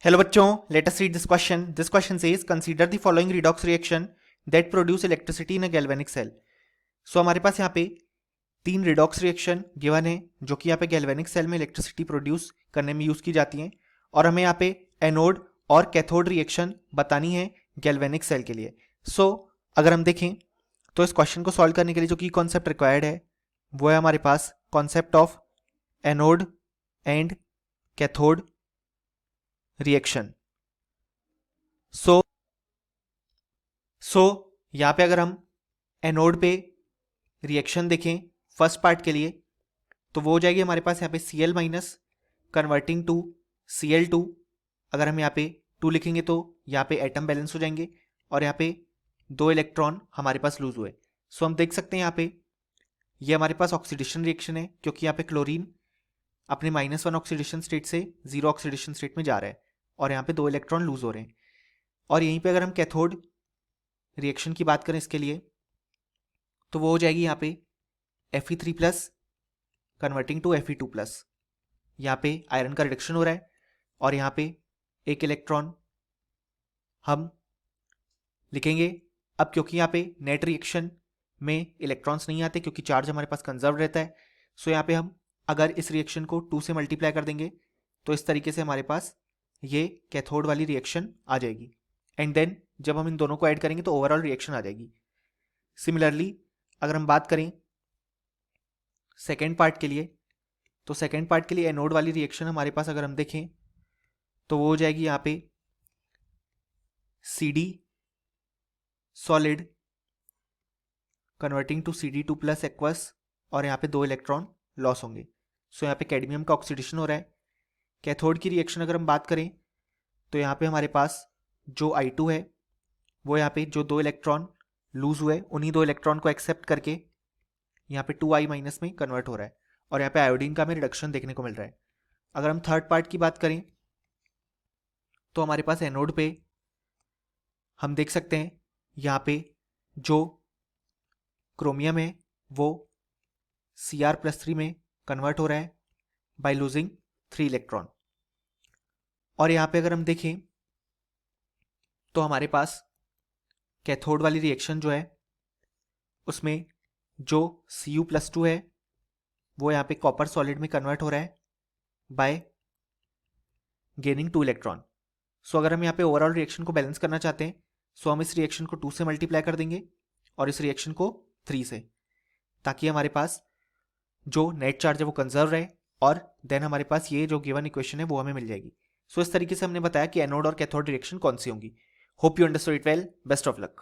Hello बच्चों, let us read this question. This question says consider the following redox reaction that produce electricity in a galvanic cell. So हमारे पास यहाँ पे तीन redox reaction given है जो कि यहाँ पे गैल्वेनिक सेल में इलेक्ट्रिसिटी प्रोड्यूस करने में यूज की जाती हैं और हमें यहाँ पे एनोड और कैथोड रिएक्शन बतानी है गैल्वेनिक सेल के लिए. सो अगर हम देखें तो इस क्वेश्चन को सॉल्व करने के लिए जो की कॉन्सेप्ट रिक्वायर्ड है वो है हमारे पास concept of anode and cathode reaction. So यहाँ पे अगर हम एनोड पे रिएक्शन देखें फर्स्ट पार्ट के लिए तो वो हो जाएगी हमारे पास यहाँ पे Cl minus converting to Cl2. अगर हम यहाँ पे 2 लिखेंगे तो यहाँ पे एटम बैलेंस हो जाएंगे और यहाँ पे 2 इलेक्ट्रॉन हमारे पास लूज हुए. सो हम देख सकते हैं यहाँ पे ये हमारे पास ऑक्सीडेशन रिएक्शन है क्योंकि यहाँ पे क्लोरीन अपने -1 ऑक्सीडेशन स्टेट से 0 ऑक्सीडेशन स्टेट में जा रहा है और यहाँ पे 2 इलेक्ट्रॉन लूज हो रहे हैं. और यहीं पे अगर हम कैथोड रिएक्शन की बात करें इसके लिए तो वो हो जाएगी यहाँ पे Fe3 plus converting to Fe2 plus. यहाँ पे आयरन का रिडक्शन हो रहा है और यहाँ पे एक इलेक्ट्रॉन हम लिखेंगे. अब क्योंकि यहाँ पे नेट रिएक्शन में इलेक्ट्रॉन्स नहीं आते क्योंकि चार्ज हमारे पास कंजर्व रहता है, सो यहाँ पे हम अगर इस रिएक्शन को 2 से मल्टीप्लाई कर देंगे तो इस तरीके से हमारे पास ये कैथोड वाली रिएक्शन आ जाएगी. एंड देन जब हम इन दोनों को ऐड करेंगे तो ओवरऑल रिएक्शन आ जाएगी. सिमिलरली अगर हम बात करें सेकेंड पार्ट के लिए तो सेकेंड पार्ट के लिए एनोड वाली रिएक्शन हमारे पास अगर हम देखें तो वो हो जाएगी यहाँ पे Cd solid converting to Cd2 plus aqueous और यहाँ पे 2 इलेक्ट्रॉन लॉस होंगे. सो यहाँ पे कैडमियम का ऑक्सीडेशन हो रहा है. कैथोड की रिएक्शन अगर हम बात करें तो यहाँ पे हमारे पास जो I2 है वो यहाँ पे जो 2 इलेक्ट्रॉन लूज हुए उन्हीं 2 इलेक्ट्रॉन को एक्सेप्ट करके यहाँ पे 2I माइनस में कन्वर्ट हो रहा है और यहाँ पे आयोडीन का हमें रिडक्शन देखने को मिल रहा है. अगर हम थर्ड पार्ट की बात करें तो हमारे पास एनोड पे हम देख सकते हैं यहाँ पे जो क्रोमियम है वो Cr+3 में कन्वर्ट हो रहा है बाय लूजिंग 3 इलेक्ट्रॉन. और यहाँ पे अगर हम देखें तो हमारे पास कैथोड वाली रिएक्शन जो है उसमें जो Cu+2 है वो यहाँ पे कॉपर सॉलिड में कन्वर्ट हो रहा है बाय गेनिंग 2 इलेक्ट्रॉन. सो अगर हम यहाँ पे ओवरऑल रिएक्शन को बैलेंस करना चाहते हैं सो हम इस रिएक्शन को 2 से मल्टीप्लाई कर देंगे और इस रिएक्शन को 3 से, ताकि हमारे पास जो नेट चार्ज है वो कंजर्व रहे और देन हमारे पास ये जो गिवन इक्वेशन है वो हमें मिल जाएगी. सो इस तरीके से हमने बताया कि एनोड और कैथोड रिएक्शन कौन सी होंगी. Hope you understood it well. Best of luck.